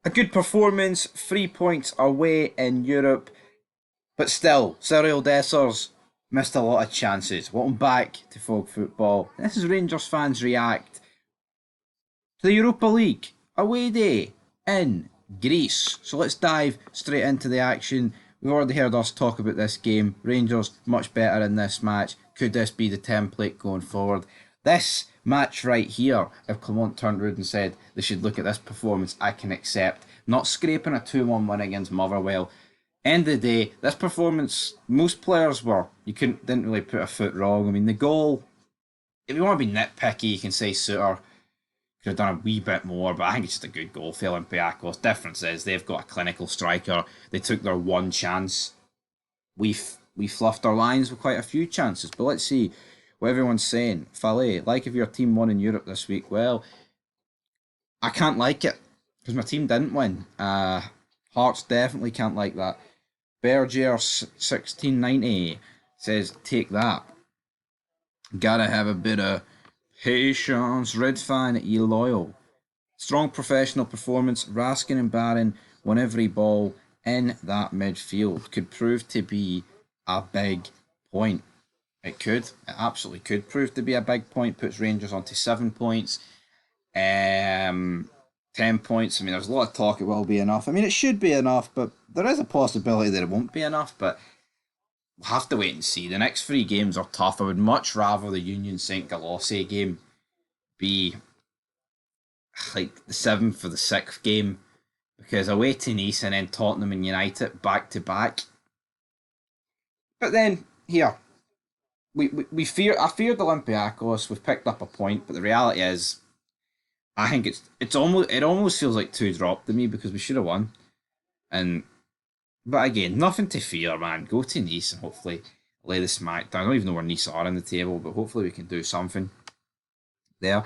A good performance, 3 points away in Europe, but still, Cyril Dessers missed a lot of chances. Welcome back to Folk Football. This is Rangers fans react to the Europa League away day in Greece. So let's dive straight into the action. We've already heard us talk about this game. Rangers much better in this match. Could this be the template going forward? This match right here, if Clement turned round and said they should look at this performance, I can accept. Not scraping a 2-1 win against Motherwell. End of the day, this performance, most players were, didn't really put a foot wrong. I mean, the goal, if you want to be nitpicky, you can say Suter could have done a wee bit more, but I think it's just a good goal for Olympiacos. Difference is they've got a clinical striker. They took their one chance. We fluffed our lines with quite a few chances, but let's see what everyone's saying. Fale, like if your team won in Europe this week, well, I can't like it because my team didn't win. Hearts definitely can't like that. Berger 1690 says, take that. Gotta have a bit of patience. Red fan, you loyal. Strong professional performance. Raskin and Barron won every ball in that midfield. Could prove to be a big point. It could. It absolutely could prove to be a big point. Puts Rangers onto 7 points. 10 points. I mean, there's a lot of talk it will be enough. I mean, it should be enough, but there is a possibility that it won't be enough. But we'll have to wait and see. The next 3 games are tough. I would much rather the Union St. Galossi game be like the 7th or the 6th game, because away to Nice and then Tottenham and United back to back. But then here, we fear. I feared Olympiacos. We've picked up a point, but the reality is, I think it almost feels like 2 dropped to me because we should have won. And but again, nothing to fear, man. Go to Nice and hopefully lay the smack down. I don't even know where Nice are in the table, but hopefully we can do something there.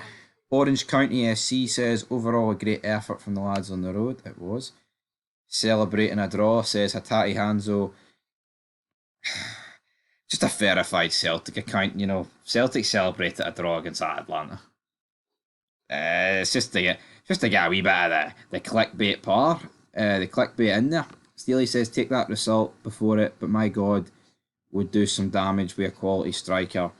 Orange County SC says, overall a great effort from the lads on the road. It was. Celebrating a draw, says Hatati Hanzo. Just a verified Celtic account, you know. Celtic celebrated a draw against Atlanta. It's just to get a wee bit of the clickbait par, the clickbait in there. Steely says, take that result before it, but my God, would do some damage with a quality striker.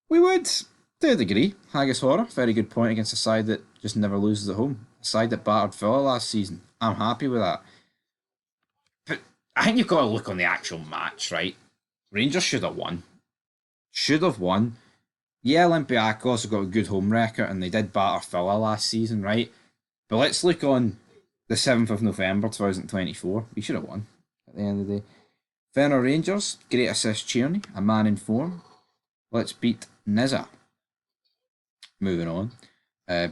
We would, to a degree. Haggis Horror, very good point against a side that just never loses at home. A side that battered Villa last season. I'm happy with that. But I think you've got to look on the actual match, right? Rangers should have won. Should have won. Yeah, Olympiacos have got a good home record and they did batter Villa last season, right? But let's look on the 7th of November 2024. We should have won at the end of the day. Fenner Rangers, great assist Tierney, a man in form. Let's beat Nizza. Moving on.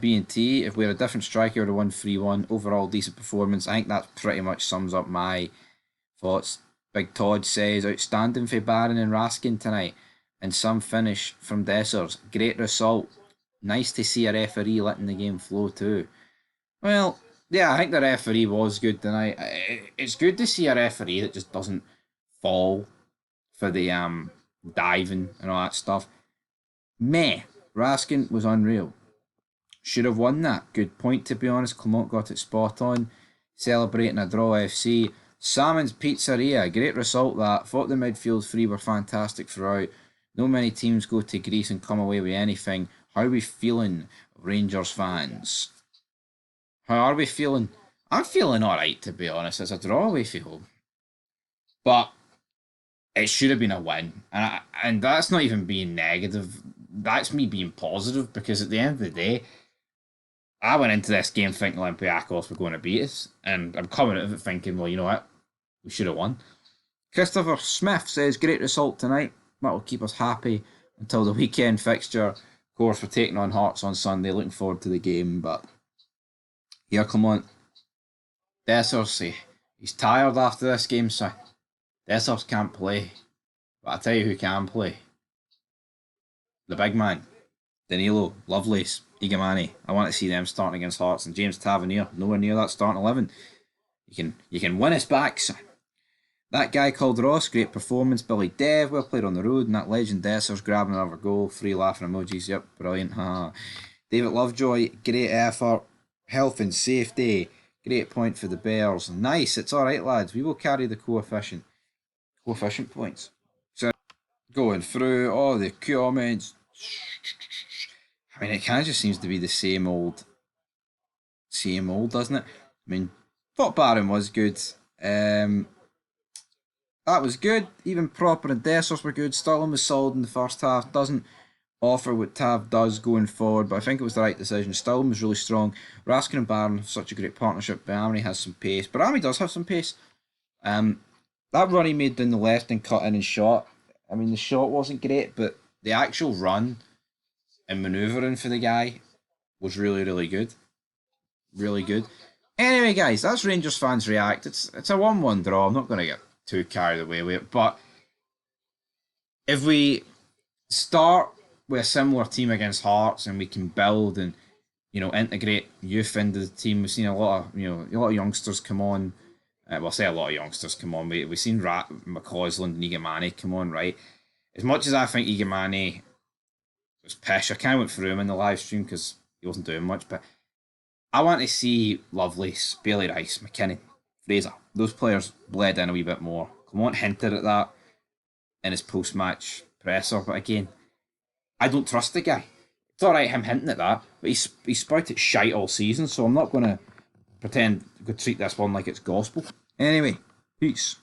B&T, if we had a different striker, would have won 3-1. Overall, decent performance. I think that pretty much sums up my thoughts. Big Todd says, outstanding for Barron and Raskin tonight. And some finish from Dessers. Great result. Nice to see a referee letting the game flow too. Well, yeah, I think the referee was good tonight. It's good to see a referee that just doesn't fall for the diving and all that stuff. Meh. Raskin was unreal. Should have won that. Good point, to be honest. Clement got it spot on. Celebrating a draw FC. Salmon's Pizzeria. Great result that. Thought the midfield 3 were fantastic throughout. No many teams go to Greece and come away with anything. How are we feeling, Rangers fans? How are we feeling? I'm feeling alright, to be honest. It's a draw we feel. But it should have been a win. And that's not even being negative. That's me being positive, because at the end of the day, I went into this game thinking Olympiacos were going to beat us. And I'm coming out of it thinking, well, you know what? We should have won. Christopher Smith says, great result tonight. That will keep us happy until the weekend fixture. Of course, we're taking on Hearts on Sunday. Looking forward to the game, but here, come on. Dessers, he's tired after this game, so Dessers can't play. But I'll tell you who can play. The big man. Danilo, Lovelace, Igamani. I want to see them starting against Hearts, and James Tavernier, nowhere near that starting 11. You can win us back, son. That guy called Ross, great performance. Billy Dev, well played on the road. And that legend Dessers grabbing another goal. 3 laughing emojis, yep, brilliant. David Lovejoy, great effort. Health and safety. Great point for the Bears. Nice. It's all right, lads. We will carry the coefficient. Coefficient points. So going through all the comments. I mean, it kind of just seems to be the same old, doesn't it? I mean, thought Barron was good. That was good. Even Proper and Dessos were good. Stirling was solid in the first half. Doesn't offer what Tav does going forward, but I think it was the right decision. Stirling was really strong. Raskin and Barron have such a great partnership. Barami has some pace. Barami does have some pace. That run he made down the left and cut in and shot. I mean, the shot wasn't great, but the actual run and manoeuvring for the guy was really, really good. Really good. Anyway, guys, that's Rangers fans react. It's a 1-1 draw. I'm not going to get too carried away with it, but if we start with a similar team against Hearts and we can build and integrate youth into the team, we've seen a lot of youngsters come on. Well, I say a lot of youngsters come on. We've seen McCausland and Igamani come on, right? As much as I think Igamani was pish, I kind of went through him in the live stream because he wasn't doing much, but I want to see Lovelace, Bailey Rice, McKinnon, Fraser. Those players bled in a wee bit more. Clement hinted at that in his post-match presser, but again, I don't trust the guy. It's alright him hinting at that, but he's spouted shite all season, so I'm not going to pretend to treat this one like it's gospel. Anyway, peace.